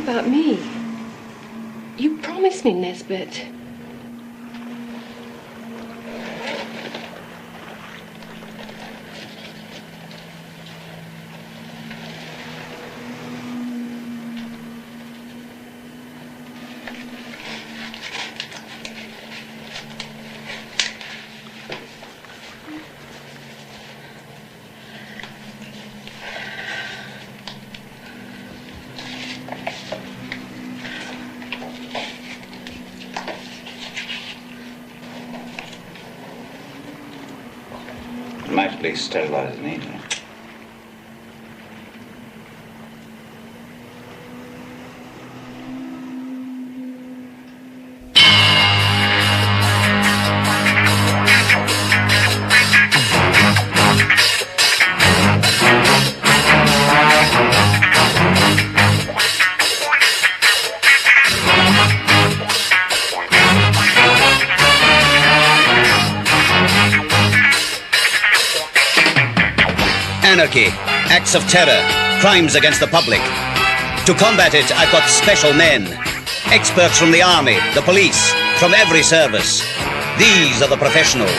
about me? You promised me, Nesbit. Might at least sterilize it neatly. Anarchy, acts of terror, crimes against the public. To combat it, I've got special men. Experts from the army, the police, from every service. These are the professionals.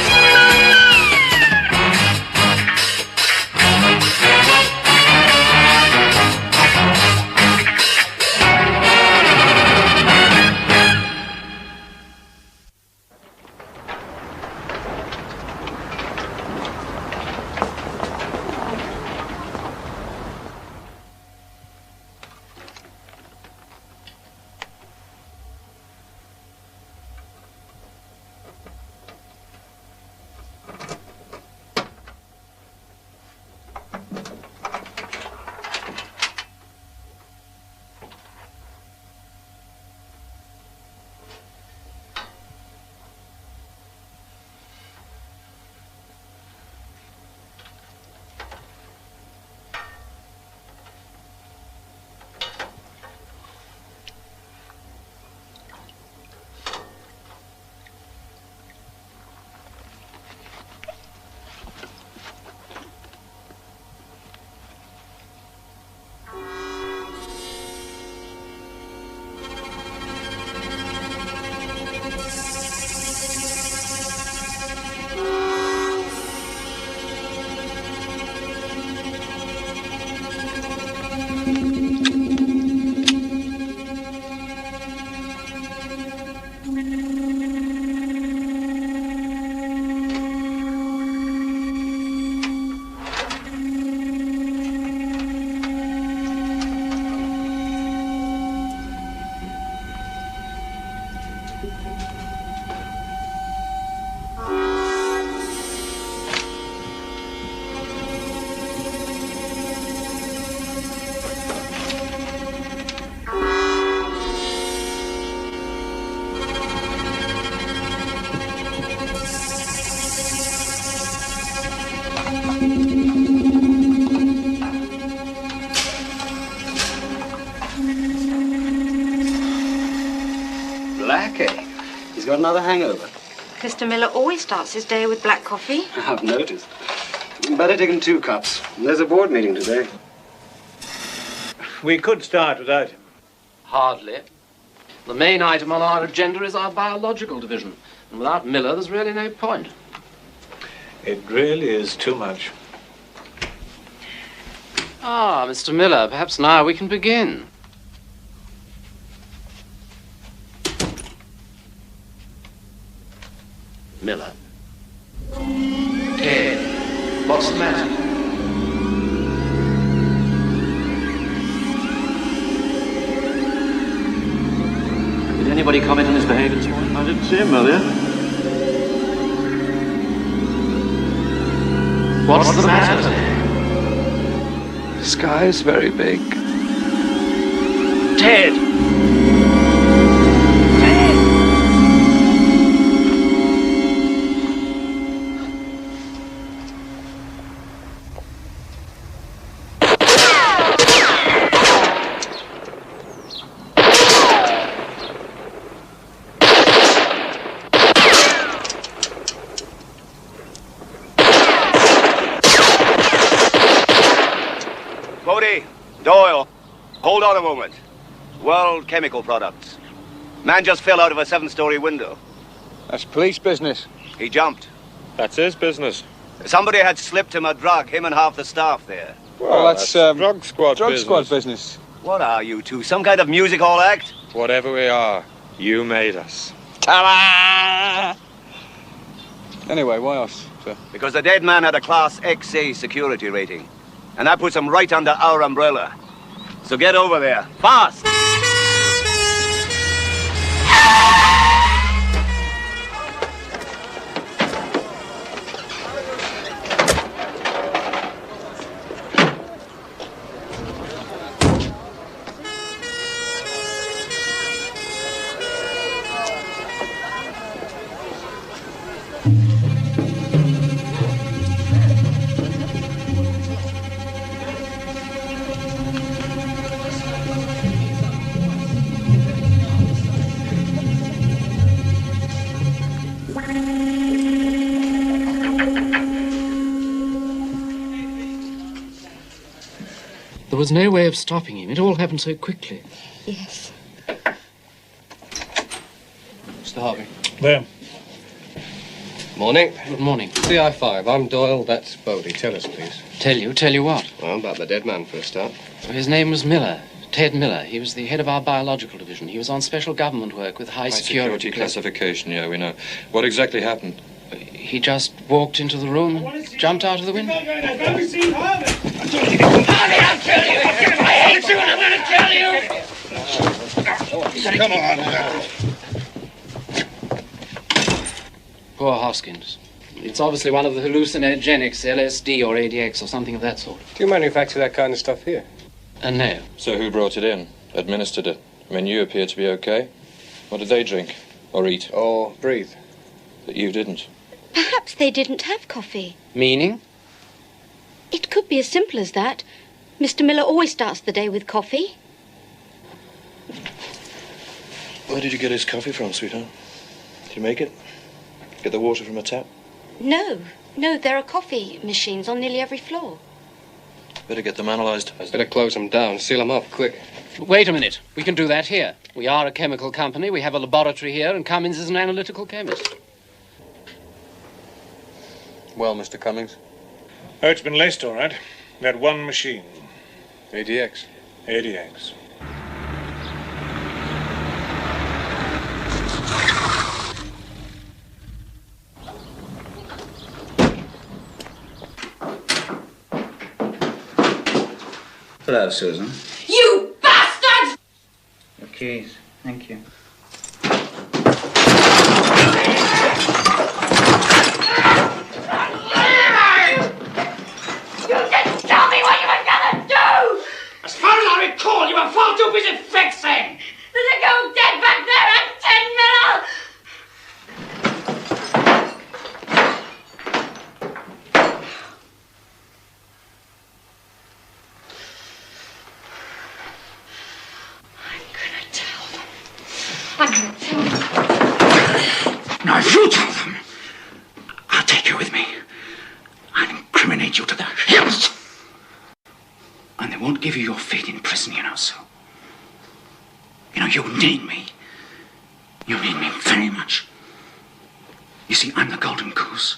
He's got another hangover. Mr. Miller always starts his day with black coffee. I've noticed. Better take him 2 cups. There's a board meeting today. We could start without him. Hardly. The main item on our agenda is our biological division. And without Miller, there's really no point. It really is too much. Ah, Mr. Miller, perhaps now we can begin. Miller. Ted, what's the matter? Did anybody comment on his behavior this morning? I didn't see him earlier. What's the matter, Ted? The sky's very big. Ted! Bodie, Doyle, hold on a moment. World Chemical Products. Man just fell out of a 7-story window. That's police business. He jumped. That's his business. Somebody had slipped him a drug, him and half the staff there. Well, that's drug squad drug business. squad business. What are you two, some kind of music hall act? Whatever we are, you made us. Ta-da! Anyway, why us, sir? Because the dead man had a Class XA security rating. And that puts him right under our umbrella. So get over there, fast! There was no way of stopping him. It all happened so quickly. Yes. Mr. Harvey. There. Morning. Good morning. CI5, I'm Doyle, that's Bodie. Tell us, please. Tell you what? Well, about the dead man for a start. His name was Miller. Ted Miller. He was the head of our biological division. He was on special government work with high security classification, yeah, we know. What exactly happened? He just walked into the room, jumped out of the window. Come on. Poor Hoskins. It's obviously one of the hallucinogenics, LSD or ADX or something of that sort. Do you manufacture that kind of stuff here? No. So who brought it in? Administered it? I mean, you appear to be okay. What did they drink? Or eat? Or breathe? That you didn't? Perhaps they didn't have coffee. Meaning? It could be as simple as that. Mr. Miller always starts the day with coffee. Where did you get his coffee from, sweetheart? Did you make it? Get the water from a tap? No, there are coffee machines on nearly every floor. Better get them analysed. Better close them down, seal them up, quick. Wait a minute. We can do that here. We are a chemical company. We have a laboratory here, and Cummins is an analytical chemist. Well, Mr. Cummings? Oh, it's been laced all right. That one machine. ADX. ADX. Hello, Susan. You bastard! Your keys. Thank you. Tell me what you were gonna do! As far as I recall, you were far too busy fixing. There's a girl dead back there and 10 Miller! I'm gonna tell them. Now, if you tell them, I'll take you with me and incriminate you to the hilt. And they won't give you your fate in prison, you know, so... You know, you need me. You need me very much. You see, I'm the golden goose.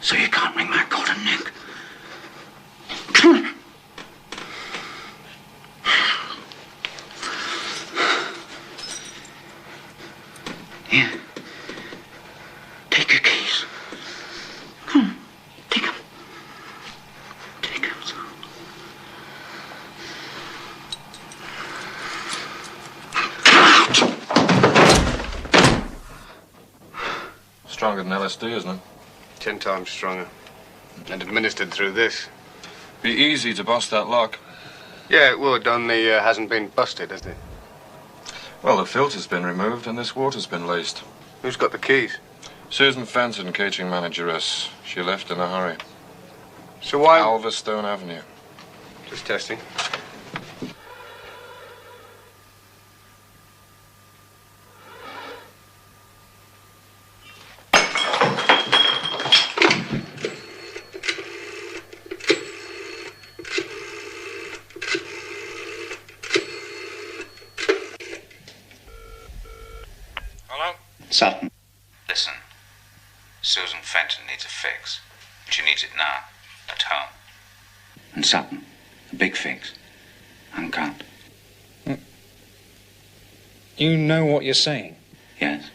So you can't wring my golden neck. Come on. Here. Take your keys. Come on. Take them. Take them. Stronger than LSD, isn't it? 10 times stronger. And administered through this. Be easy to bust that lock. Yeah, it would, only hasn't been busted, has it? Well, the filter's been removed and this water's been laced. Who's got the keys? Susan Fenton, catering manageress. She left in a hurry. So why... Alverstone Avenue. Just testing. Sutton. Listen, Susan Fenton needs a fix. She needs it now, at home. And Sutton, a big fix. Uncut. You know what you're saying? Yes.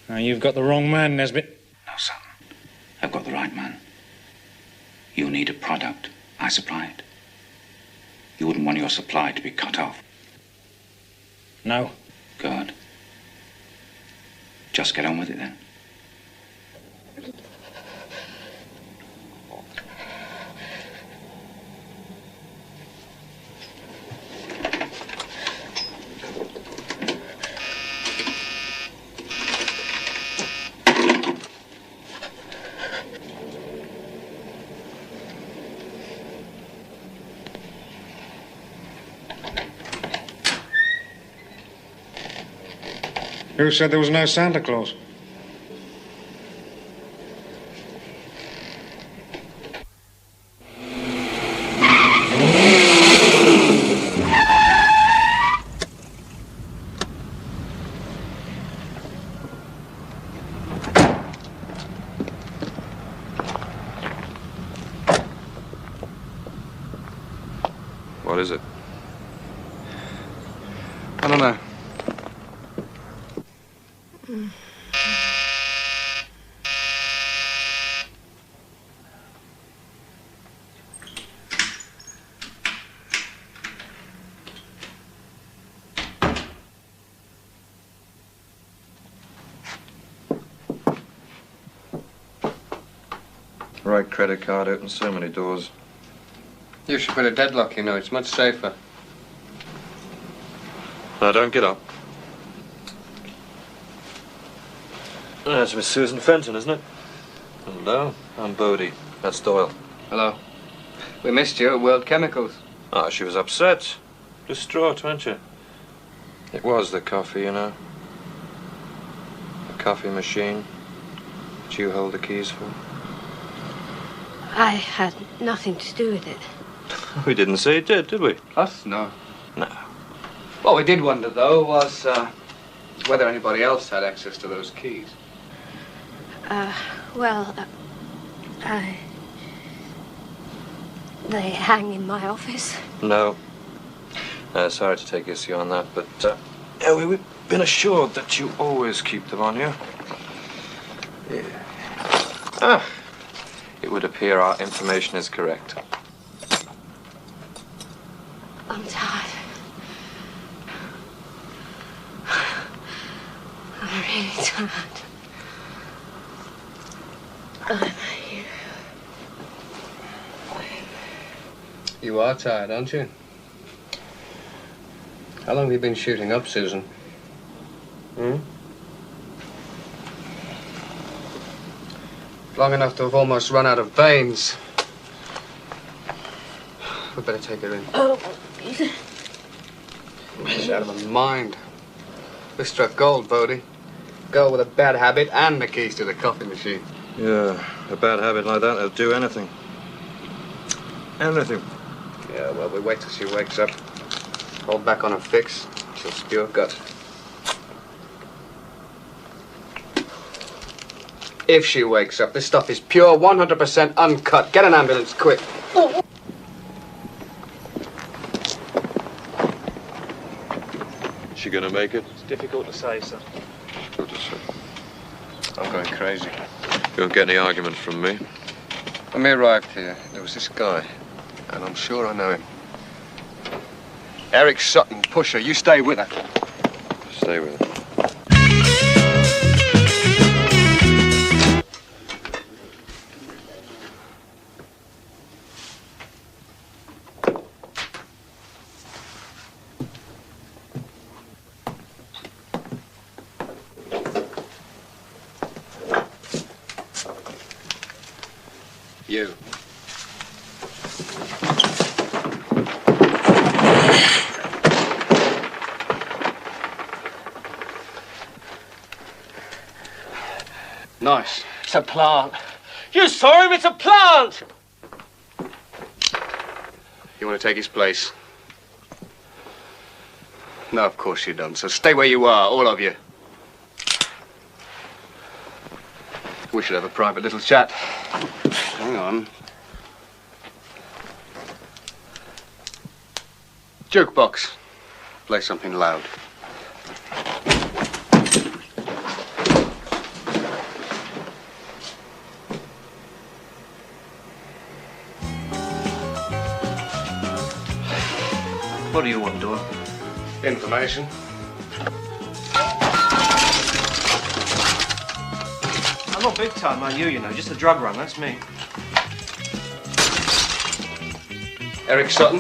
Now, you've got the wrong man, Nesbit. No, Sutton. I've got the right man. You need a product. I supply it. You wouldn't want your supply to be cut off. No. Good. Just get on with it then. Who said there was no Santa Claus? What is it? I don't know. Right credit card opens so many doors. You should put a deadlock, you know. It's much safer. Now, don't get up. That's Miss Susan Fenton, isn't it? Hello, I'm Bodie. That's Doyle. Hello. We missed you at World Chemicals. Ah, she was upset. Distraught, weren't you? It was the coffee, you know. The coffee machine that you hold the keys for. I had nothing to do with it. We didn't say it did we? Us? No. No. What we did wonder, though, was whether anybody else had access to those keys. They hang in my office. No. Sorry to take issue on that, but we've been assured that you always keep them on you. Yeah. It would appear our information is correct. I'm tired. I'm really tired. You are tired, aren't you? How long have you been shooting up, Susan? Long enough to have almost run out of veins. We'd better take her in. Oh, She's out of her mind. We struck gold, Bodie. Girl with a bad habit and the keys to the coffee machine. Yeah, a bad habit like that will do anything. Anything. Yeah, well, we wait till she wakes up. Hold back on her fix. She'll spew her guts. If she wakes up, this stuff is pure, 100% uncut. Get an ambulance, quick. Is she gonna make it? It's difficult to say, sir. Good to say. I'm going crazy. You won't get any argument from me. When we arrived here, there was this guy, and I'm sure I know him. Eric Sutton, pusher. You stay with her. Stay with her. You. Nice. It's a plant. You saw him, it's a plant! You want to take his place? No, of course you don't. So stay where you are, all of you. We should have a private little chat. Hang on. Jukebox. Play something loud. What do you want, Doyle? Information. I'm not big time, man. You know. Just a drug run, that's me. Eric Sutton.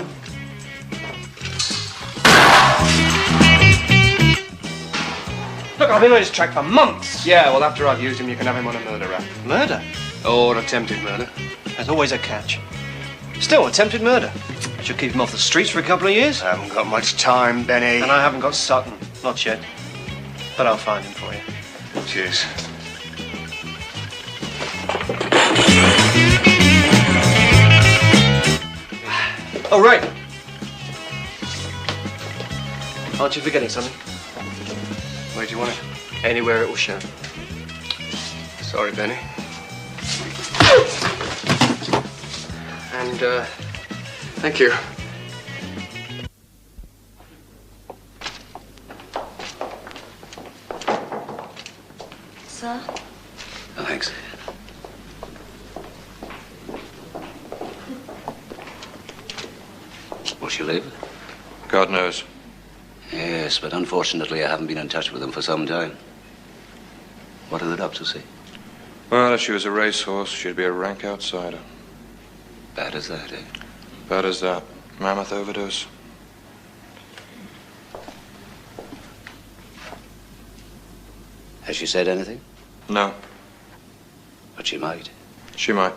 Look, I've been on his track for months. Yeah, well, after I've used him, you can have him on a murder rap. Murder? Or attempted murder. There's always a catch. Still, attempted murder. I should keep him off the streets for a couple of years. I haven't got much time, Benny. And I haven't got Sutton. Not yet. But I'll find him for you. Cheers. Oh, right. Aren't you forgetting something? Where do you want it? Anywhere it will show. Sorry, Benny. And, thank you. Sir? Thanks. Will she live? God knows. Yes, but unfortunately I haven't been in touch with them for some time. What do the doctors say? Well, if she was a racehorse, she'd be a rank outsider. Bad as that, eh? Bad as that. Mammoth overdose. Has she said anything? No. But she might. She might.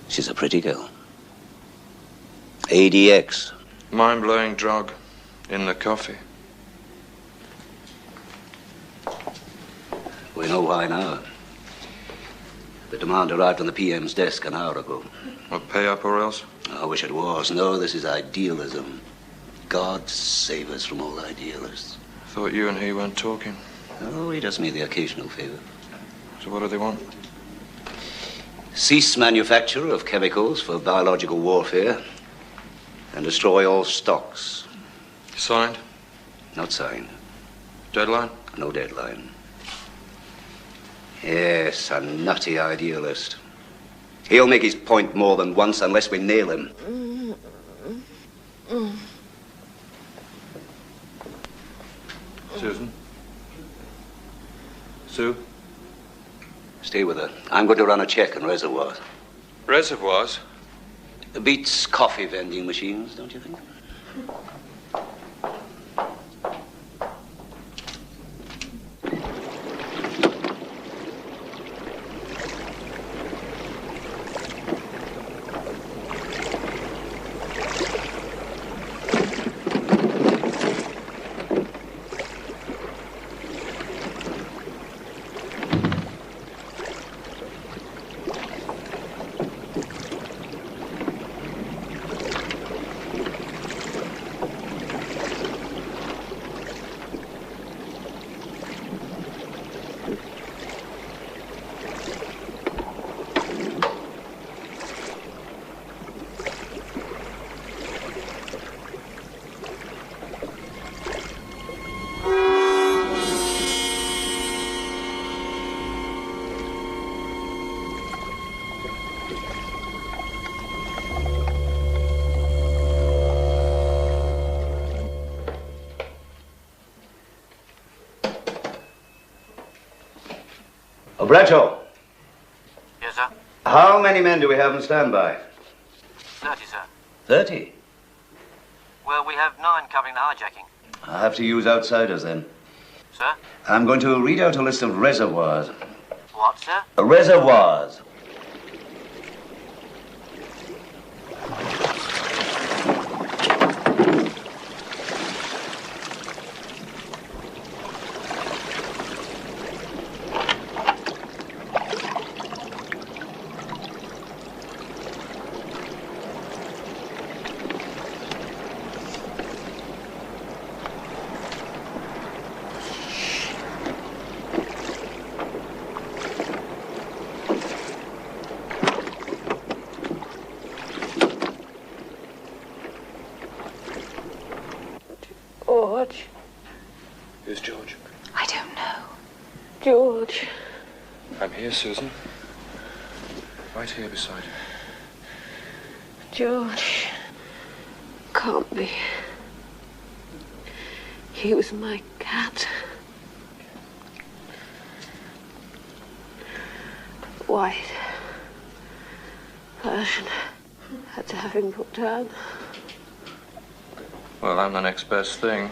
She's a pretty girl. ADX. Mind-blowing drug. In the coffee. We know why now. The demand arrived on the PM's desk an hour ago. What, pay up or else? I wish it was. No, this is idealism. God save us from all idealists. Thought you and he weren't talking. Oh, he does me the occasional favor. So what do they want? Cease manufacture of chemicals for biological warfare and destroy all stocks. Signed? Not signed. Deadline? No deadline. Yes, a nutty idealist. He'll make his point more than once unless we nail him. Susan? Sue? Stay with her. I'm going to run a check on reservoirs. Reservoirs? Beats coffee vending machines, don't you think? Bradshaw. Yes, sir? How many men do we have on standby? 30, sir. 30. Well, we have 9 covering the hijacking. I'll have to use outsiders then. Sir? I'm going to read out a list of reservoirs. What, sir? Reservoirs. I'm here, Susan. Right here beside you. George. Can't be. He was my cat. White. Persian. Had to have him put down. Well, I'm the next best thing.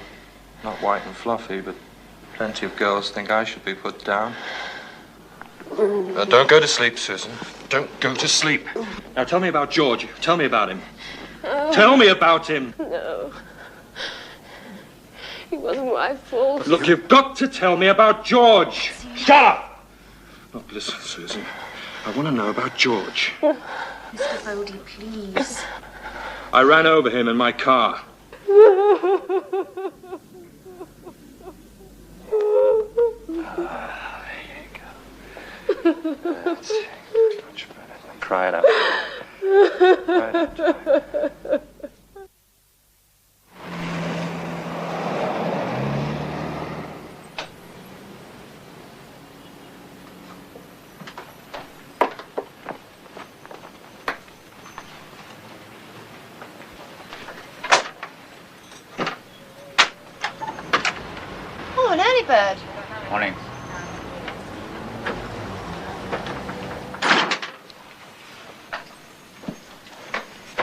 Not white and fluffy, but plenty of girls think I should be put down. Don't go to sleep, Susan. Don't go to sleep. Now tell me about George. Tell me about him. Tell me about him. No. It wasn't my fault. Look, you've got to tell me about George. Shut up! Look, listen, Susan. I want to know about George. Mr. Bodie, please. I ran over him in my car. That's much better. Cry it out. Cry it out. Oh, an early bird. Morning.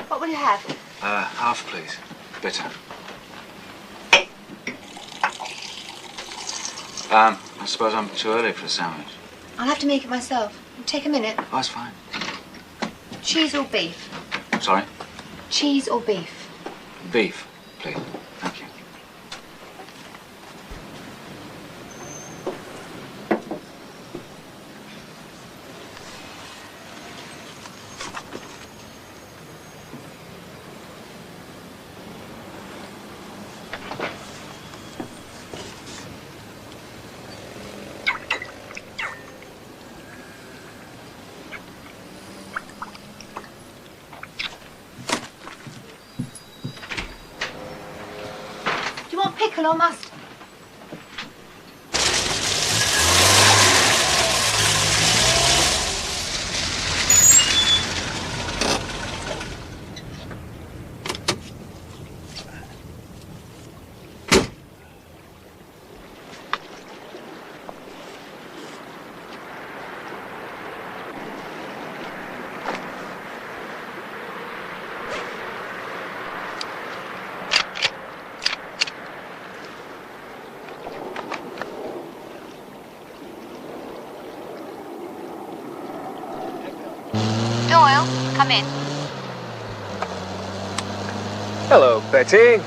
What will you have? Half, please. Bitter. I suppose I'm too early for a sandwich. I'll have to make it myself. It'll take a minute. Oh, that's fine. Cheese or beef? Sorry? Cheese or beef? Beef, please. Thank you. Do you want pickle or mustard? Doyle, come in. Hello, Betty.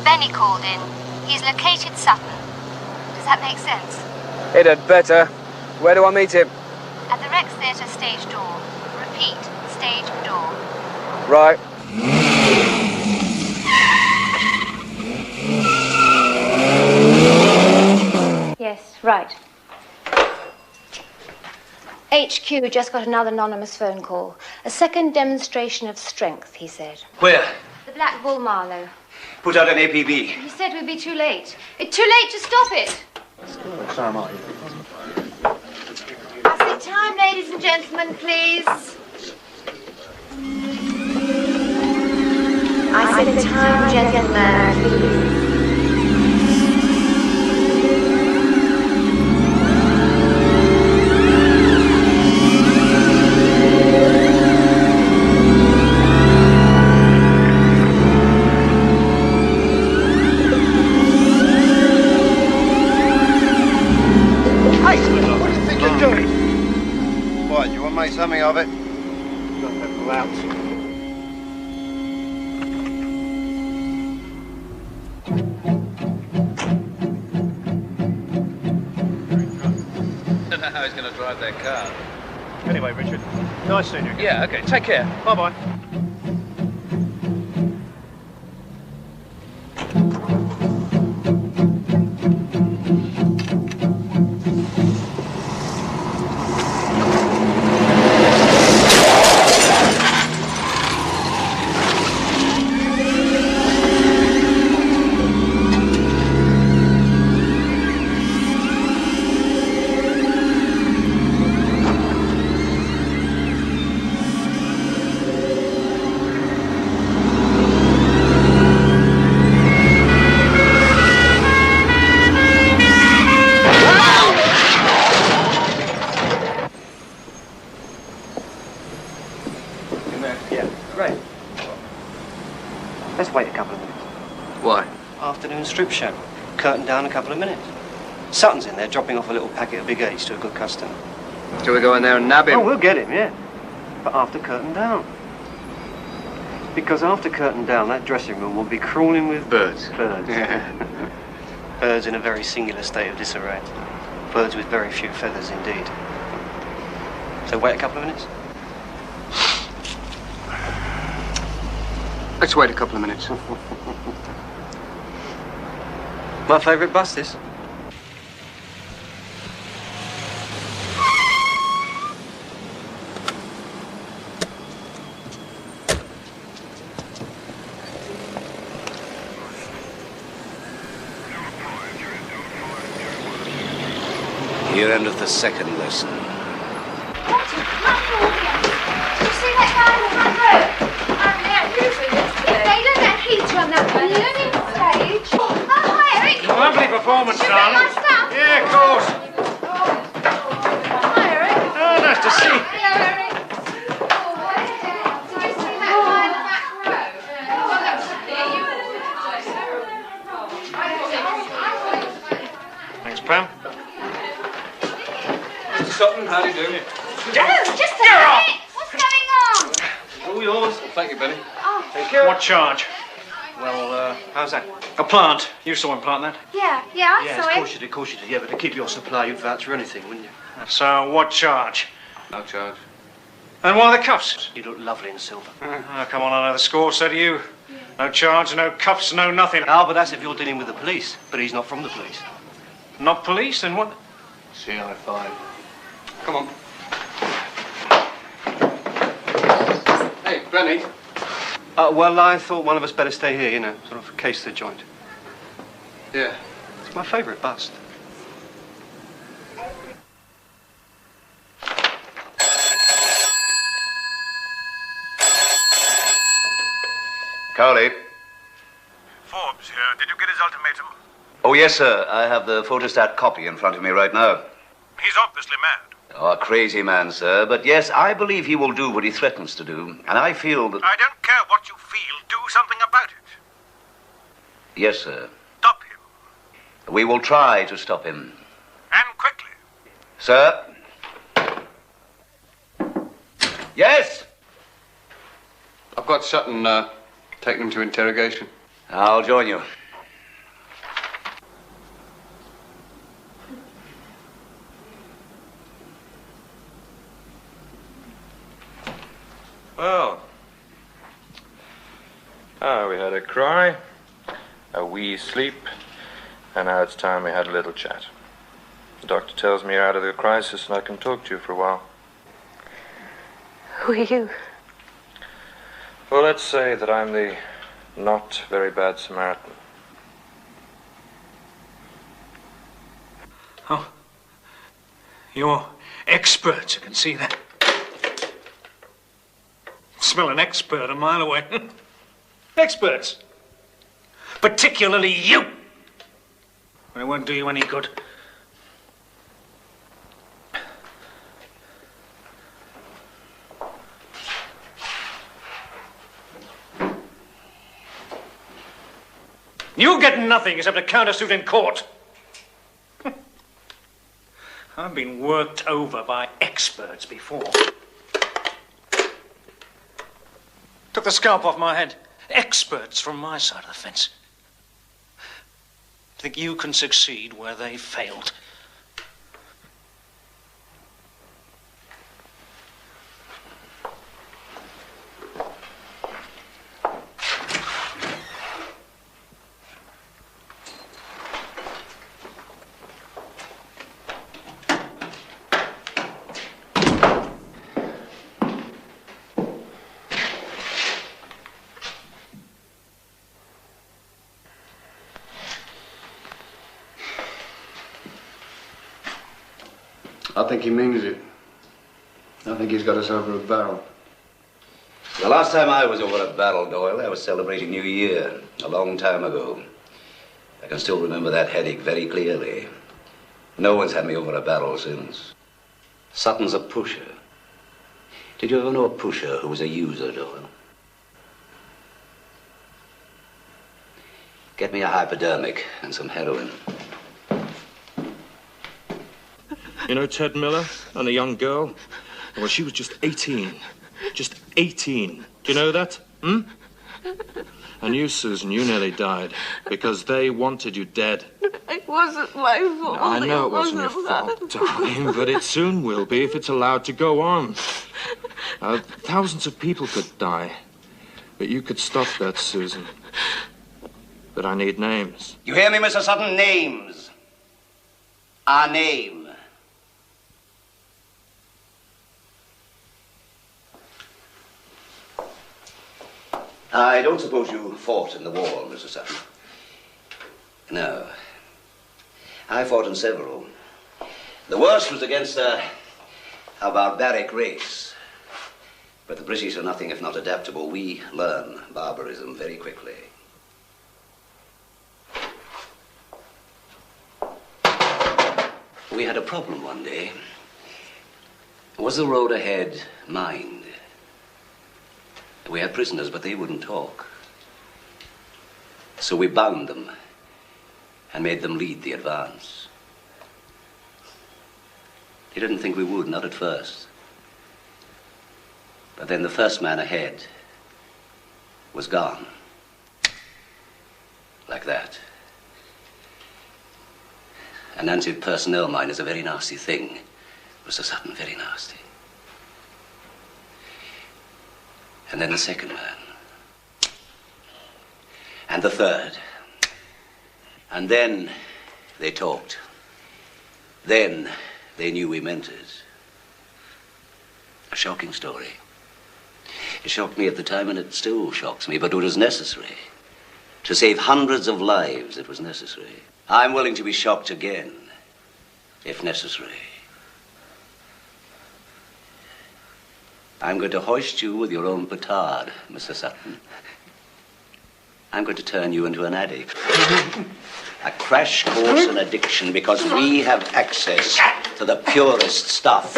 Benny called in. He's located supper. Does that make sense? It had better. Where do I meet him? At the Rex Theatre stage door. Repeat, stage door. Right. Yes, right. HQ just got another anonymous phone call. A second demonstration of strength, he said. Where? The Black Bull Marlow. Put out an APB. He said we'd be too late. It's too late to stop it. I say time, ladies and gentlemen, please. I said time, gentlemen, please. What, you want to make something of it? Go out. I don't know how he's going to drive that car. Anyway, Richard, nice seeing you again. Yeah, okay, take care. Bye-bye. Let's wait a couple of minutes. Why? Afternoon strip show. Curtain down a couple of minutes. Sutton's in there dropping off a little packet of Big H to a good customer. Shall we go in there and nab him? Oh, we'll get him, yeah. But after curtain down. Because after curtain down, that dressing room will be crawling with... Birds. Birds. Yeah. Birds in a very singular state of disarray. Birds with very few feathers indeed. So wait a couple of minutes? Let's wait a couple of minutes. My favourite bus, this. Here endeth the second lesson. You see that guy on the front row? If they let that heater on that balloon stage. Oh, hi, Eric. Lovely performance, Should I darling. my stuff? Yeah, of course. Hi, Eric. Oh, nice to see. Hello, Eric. Did you see that guy in the back row? Thanks, Pam. Mr. Sutton, how do you do? Oh, just a minute. What's going on? All yours. Thank you, Benny. Oh, Thank you. What charge? Well, how's that? A plant. You saw him plant that. yeah, I Yeah, saw of him. course you did, of course you did. Yeah, but to keep your supply, you'd vouch for anything, wouldn't you? So, what charge? No charge. And why the cuffs? You look lovely in silver. Oh, come on, I know the score, so do you. No charge, no cuffs, no nothing. Ah, but that's if you're dealing with the police. But he's not from the police. Not police, then what? CI5. Come on. Hey, Benny. Well, I thought one of us better stay here, you know, sort of case the joint. Yeah. It's my favourite bust. Cowley. Forbes here. Did you get his ultimatum? Oh, yes, sir. I have the photostat copy in front of me right now. He's obviously mad. Oh, a crazy man, sir. But yes, I believe he will do what he threatens to do. And I feel that... I don't care what you feel. Do something about it. Yes, sir. Stop him. We will try to stop him. And quickly. Sir? Yes? I've got Sutton taking him to interrogation. I'll join you. Well, we had a cry, a wee sleep, and now it's time we had a little chat. The doctor tells me you're out of the crisis and I can talk to you for a while. Who are you? Well, let's say that I'm the not very bad Samaritan. Oh. You're experts, I can see that. Smell an expert a mile away. Experts. Particularly you. It won't do you any good. You get nothing except a countersuit in court. I've been worked over by experts before. Took the scalp off my head. Experts from my side of the fence. Think you can succeed where they failed. I think he means it. I think he's got us over a barrel. The last time I was over a barrel, Doyle, I was celebrating New Year, a long time ago. I can still remember that headache very clearly. No one's had me over a barrel since. Sutton's a pusher. Did you ever know a pusher who was a user, Doyle? Get me a hypodermic and some heroin. You know Ted Miller and the young girl? Well, she was just 18. Just 18. Do you know that? And you, Susan, you nearly died because they wanted you dead. It wasn't my fault. I know it wasn't your fault, darling, but it soon will be if it's allowed to go on. Thousands of people could die, but you could stop that, Susan. But I need names. You hear me, Mr. Sutton? Names. Our name. I don't suppose you fought in the war, Mr. Sutton. No. I fought in several. The worst was against a barbaric race. But the British are nothing if not adaptable. We learn barbarism very quickly. We had a problem one day. Was the road ahead mined? We had prisoners, but they wouldn't talk. So we bound them and made them lead the advance. They didn't think we would, not at first. But then the first man ahead was gone. Like that. An anti-personnel mine is a very nasty thing, Mr. Sutton, very nasty. And then the second man. And the third. And then they talked. Then they knew we meant it. A shocking story. It shocked me at the time, and it still shocks me, but it was necessary. To save hundreds of lives, it was necessary. I'm willing to be shocked again, if necessary. I'm going to hoist you with your own petard, Mr. Sutton. I'm going to turn you into an addict. A crash course in addiction because we have access to the purest stuff.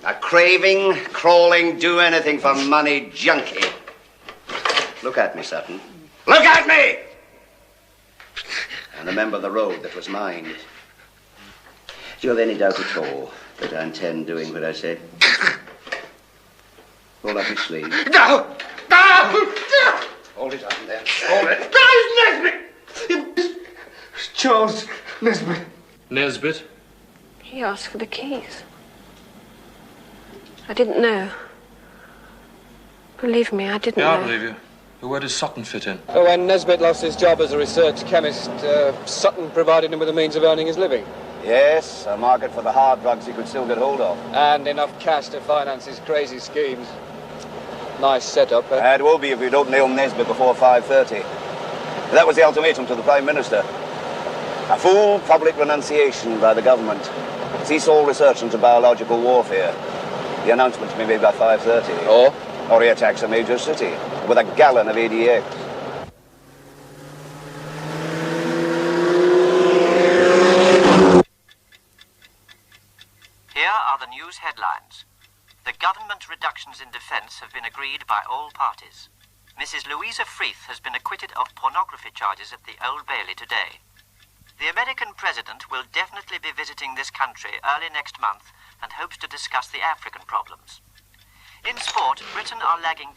A craving, crawling, do anything for money junkie. Look at me, Sutton. Look at me! And remember the road that was mined. Do you have any doubt at all that I intend doing what I said? Roll up your sleeve. No! No! Hold it up then. Hold it. Nesbit! Charles Nesbit. Nesbit? He asked for the keys. I didn't know. Believe me, I didn't know. Yeah, I believe you. But where does Sutton fit in? Well, when Nesbit lost his job as a research chemist, Sutton provided him with the means of earning his living. Yes, a market for the hard drugs he could still get hold of. And enough cash to finance his crazy schemes. Nice setup, eh? It will be if we don't nail Nesbit before 5:30. That was the ultimatum to the Prime Minister. A full public renunciation by the government. Cease all research into biological warfare. The announcement to be made by 5:30. Or he attacks a major city with a gallon of ADX. Here are the news headlines. The government reductions in defence have been agreed by all parties. Mrs. Louisa Freeth has been acquitted of pornography charges at the Old Bailey today. The American president will definitely be visiting this country early next month and hopes to discuss the African problems. In sport, Britain are lagging...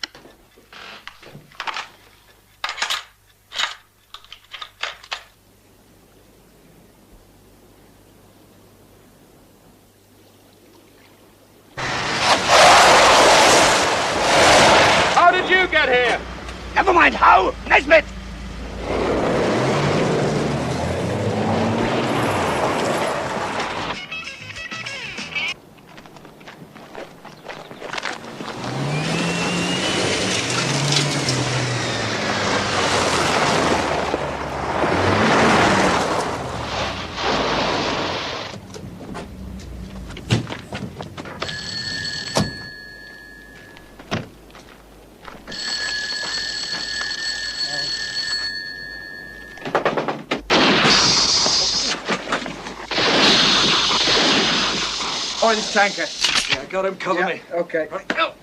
How did you get here? Never mind how, Nesbit! Orange tanker. Yeah, got him. Cover me. Okay. Right. Oh.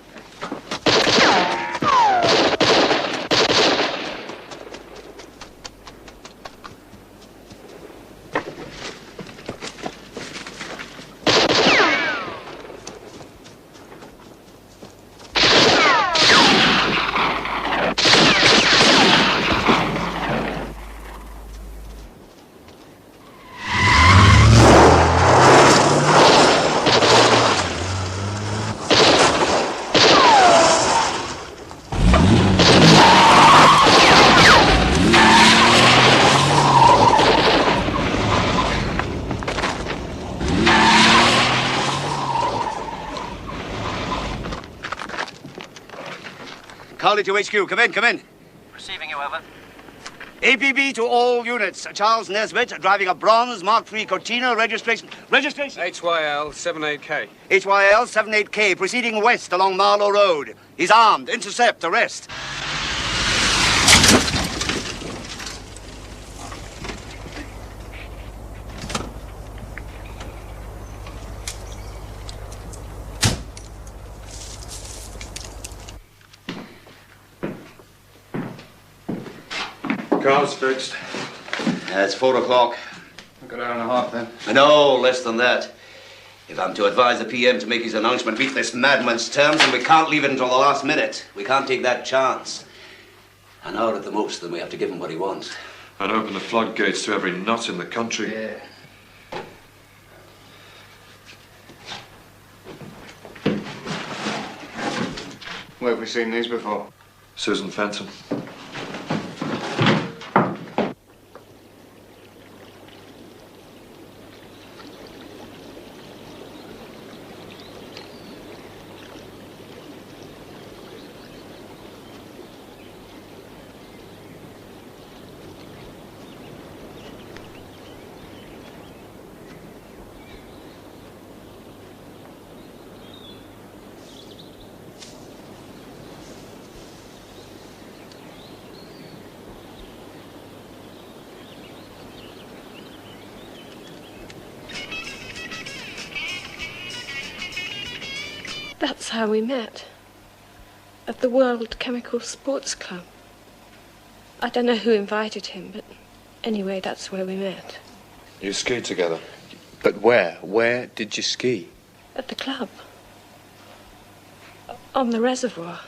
Cowley to HQ. Come in, come in. Receiving you, over. APB to all units. Charles Nesbitt, driving a bronze Mark III Cortina, registration. HYL 78K. HYL 78K, proceeding west along Marlow Road. He's armed. Intercept, arrest. Car's fixed. It's 4 o'clock. A good hour and a half, then. No, less than that. If I'm to advise the PM to make his announcement meet this madman's terms, then we can't leave it until the last minute. We can't take that chance. An hour at the most, then we have to give him what he wants. And open the floodgates to every nut in the country. Yeah. Where have we seen these before? Susan Fenton. That's how we met. At the World Chemical Sports Club. I don't know who invited him, but anyway, that's where we met. You skied together? But where? Where did you ski? At the club. On the reservoir.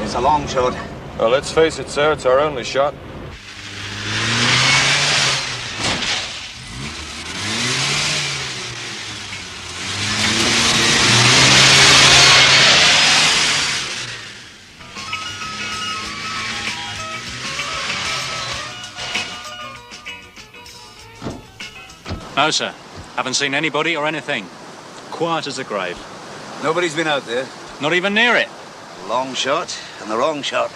It's a long shot. Well, let's face it, sir, it's our only shot. No, sir. Haven't seen anybody or anything. Quiet as a grave. Nobody's been out there. Not even near it. Long shot and the wrong shot.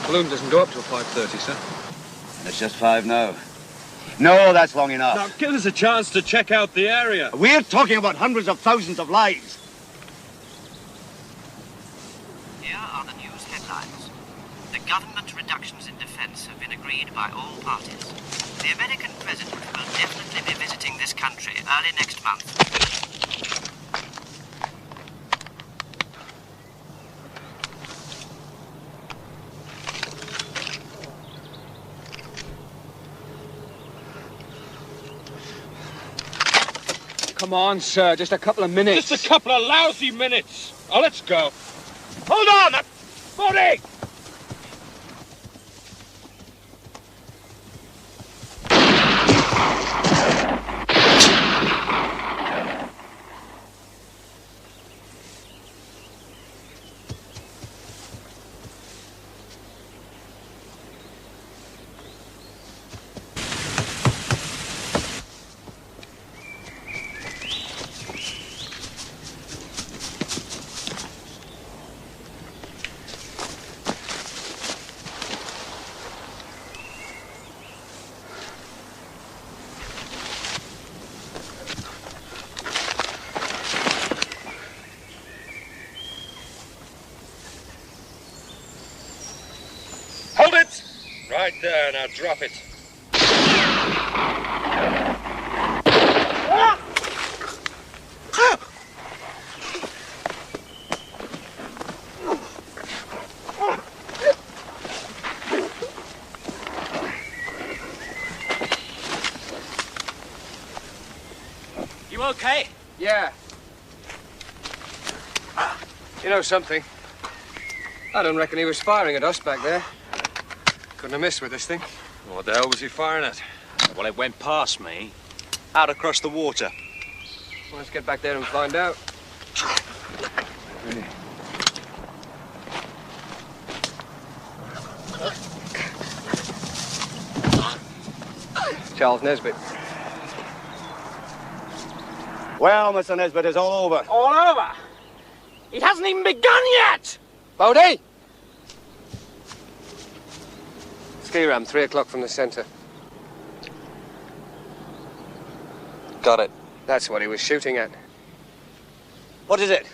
Balloon doesn't go up till 5:30, sir. And it's just 5 now. No, that's long enough. Now, give us a chance to check out the area. We're talking about hundreds of thousands of lives. Here are the news headlines. The government reductions in defense have been agreed by all parties. The American president will definitely be visiting this country early next month. Come on, sir. Just a couple of minutes. Just a couple of lousy minutes. Oh, let's go. Hold on! Bodie! Hold it! Right there, now drop it. You okay? Yeah. You know something? I don't reckon he was firing at us back there. Couldn't have missed with this thing. What the hell was he firing at? Well, it went past me, out across the water. Well, let's get back there and find out. Charles Nesbitt. Well, Mr. Nesbitt, it's all over. All over? It hasn't even begun yet! Bodie! Ski ram, 3 o'clock from the centre. Got it. That's what he was shooting at. What is it?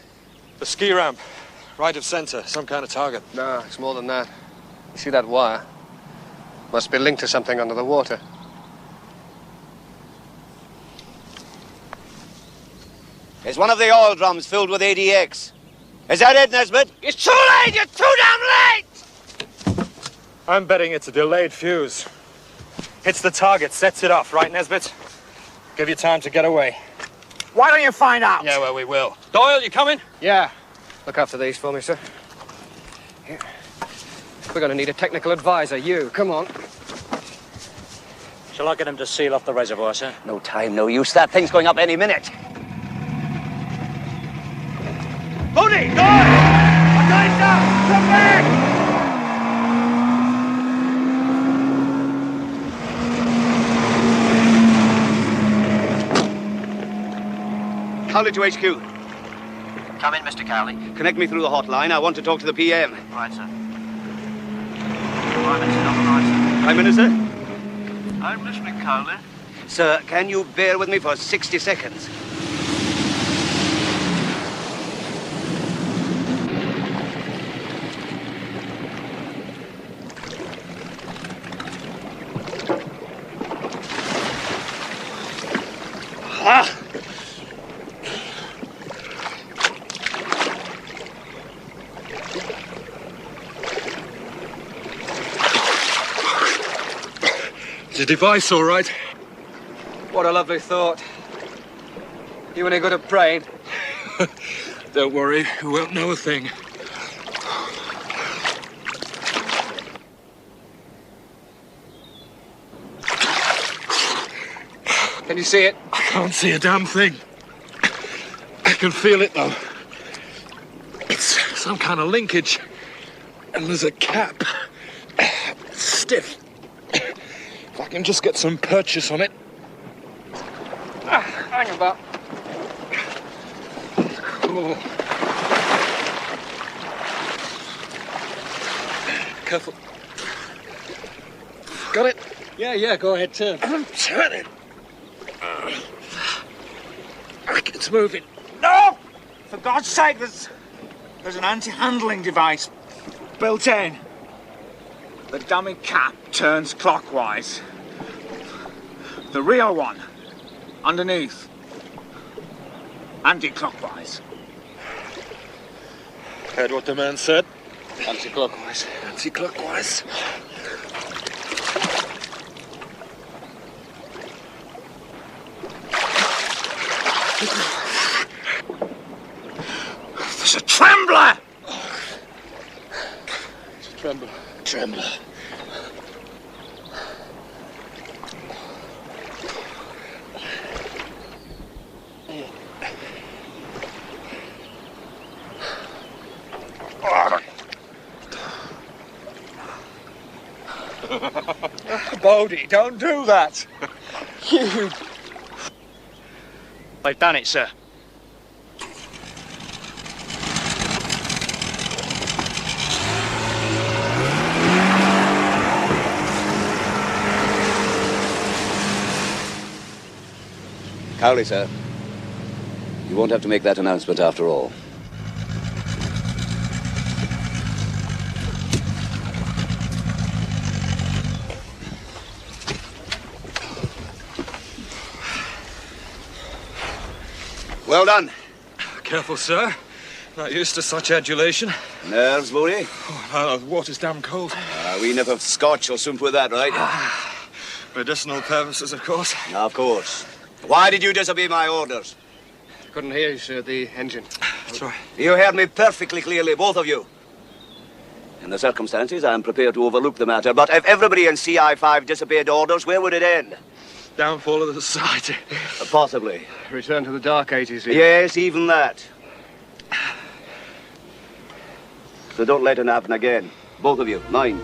The ski ramp. Right of centre. Some kind of target. No, it's more than that. You see that wire? Must be linked to something under the water. It's one of the oil drums filled with ADX. Is that it, Nesbitt? It's too late! You're too damn late! I'm betting it's a delayed fuse. Hits the target, sets it off, right, Nesbitt? Give you time to get away. Why don't you find out? Yeah, well, we will. Doyle, you coming? Yeah. Look after these for me, sir. Here. We're going to need a technical advisor. You, come on. Shall I get him to seal off the reservoir, sir? No time, no use. That thing's going up any minute. Bodie! Doyle! I'm going down! Come back! Cowley to HQ. Come in, Mr. Cowley. Connect me through the hotline. I want to talk to the PM. Right, sir. Prime Minister on the line, sir. Prime Minister? I'm listening, Cowley. Sir, can you bear with me for 60 seconds? The device, all right? What a lovely thought. You any good at praying? Don't worry, we won't know a thing. Can you see it? I can't see a damn thing. I can feel it, though. It's some kind of linkage. And there's a cap. Stiff. If I can just get some purchase on it. Hang about. Oh. Careful. Got it? Yeah, go ahead, turn. Turn it. It's moving. No! For God's sake, there's an anti-handling device built in. The dummy cap turns clockwise. The real one, underneath, anti-clockwise. Heard what the man said? Anti-clockwise. Anti-clockwise. There's a trembler! It's a trembler. Trembler. Bodie, don't do that. You... I've done it, sir. Cowley, sir. You won't have to make that announcement after all. Well done. Careful, sir. Not used to such adulation. Nerves, Bodie? Oh, no, the water's damn cold. We enough of scotch or something with that, right? Medicinal purposes, of course. Of course. Why did you disobey my orders? Couldn't hear you, sir, the engine. That's right. You heard me perfectly clearly, both of you. In the circumstances, I'm prepared to overlook the matter, but if everybody in CI5 disobeyed orders, where would it end? downfall of the society. Possibly. Return to the Dark Ages. Yes, even that. So don't let it happen again. Both of you, mind.